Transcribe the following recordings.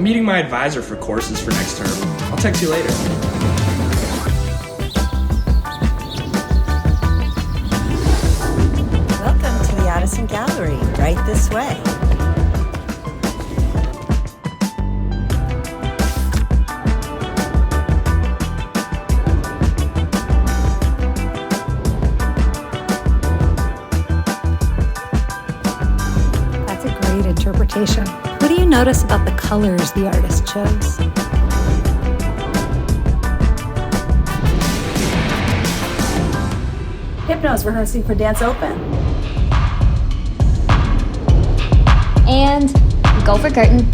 I'm meeting my advisor for courses for next term. I'll text you later. Welcome to the Addison Gallery, right this way. That's a great interpretation. What do you notice about the colors the artist chose? Hypno's rehearsing for Dance Open. And go for curtain.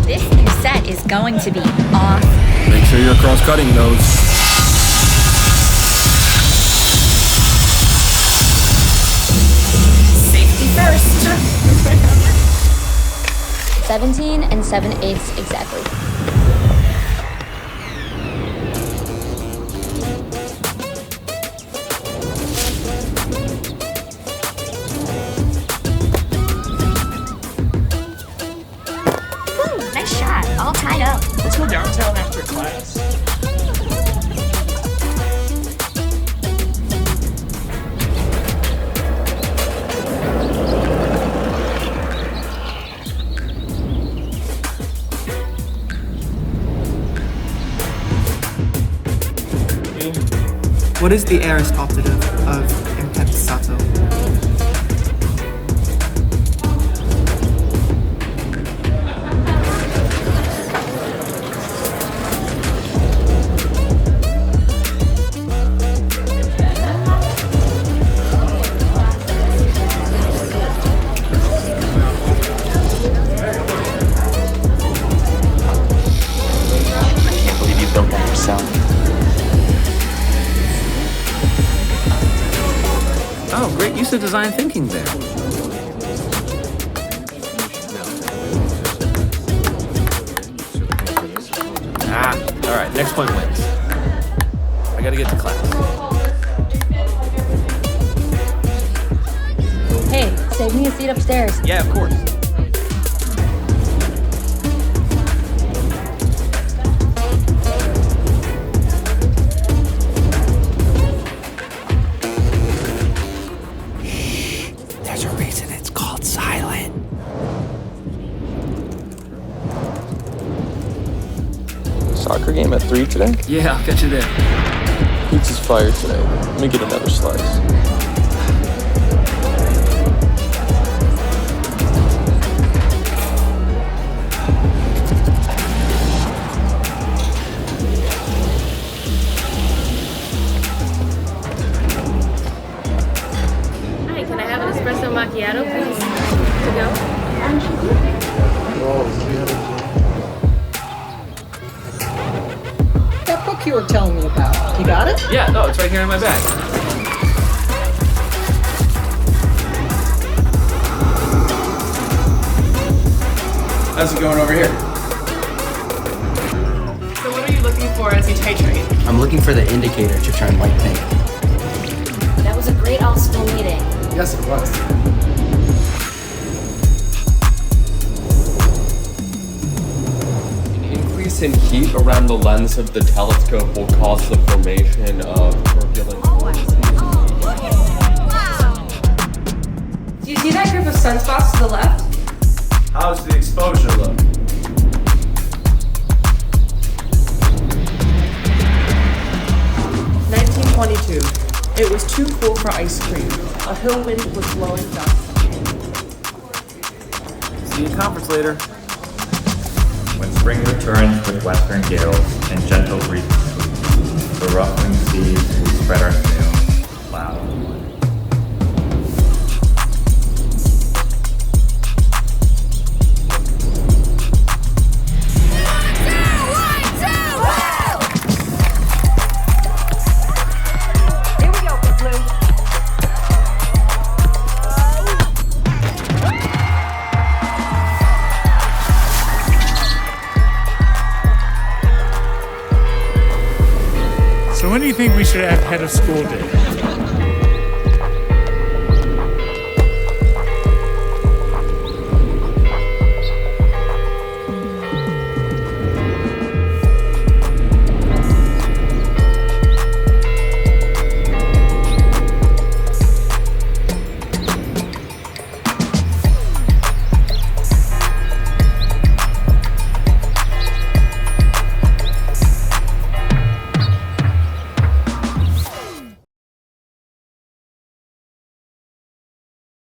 This new set is going to be awesome. Make sure you're cross-cutting those. Safety first. 17 and 7/8 exactly. Woo, nice shot. All tied up. Let's go downtown after class. What is the aorist optative of impensato? I can't believe you built that yourself. Oh, great use of design thinking there. All right, next point wins. I gotta get to class. Hey, save me a seat upstairs. Yeah, of course. There's a reason it's called silent. Soccer game at 3 today? Yeah, I'll catch you there. Pizza's fire today. Let me get another slice. Hi, can I have an espresso macchiato, please? To go? That book you were telling me about, you got it? Yeah, no, it's right here in my bag. How's it going over here? So what are you looking for as you titrate? I'm looking for the indicator to turn light pink. That was a great all-school meeting. Yes, it was. An increase in heat around the lens of the telescope will cause the formation of turbulent. Do you see that group of sunspots to the left? How's the exposure look? It was too cool for ice cream. A hill wind was blowing dust. See you at conference later. When spring returns with western gales and gentle breezes sweep, the ruffling seas will spread our sails loud. should have head of school day.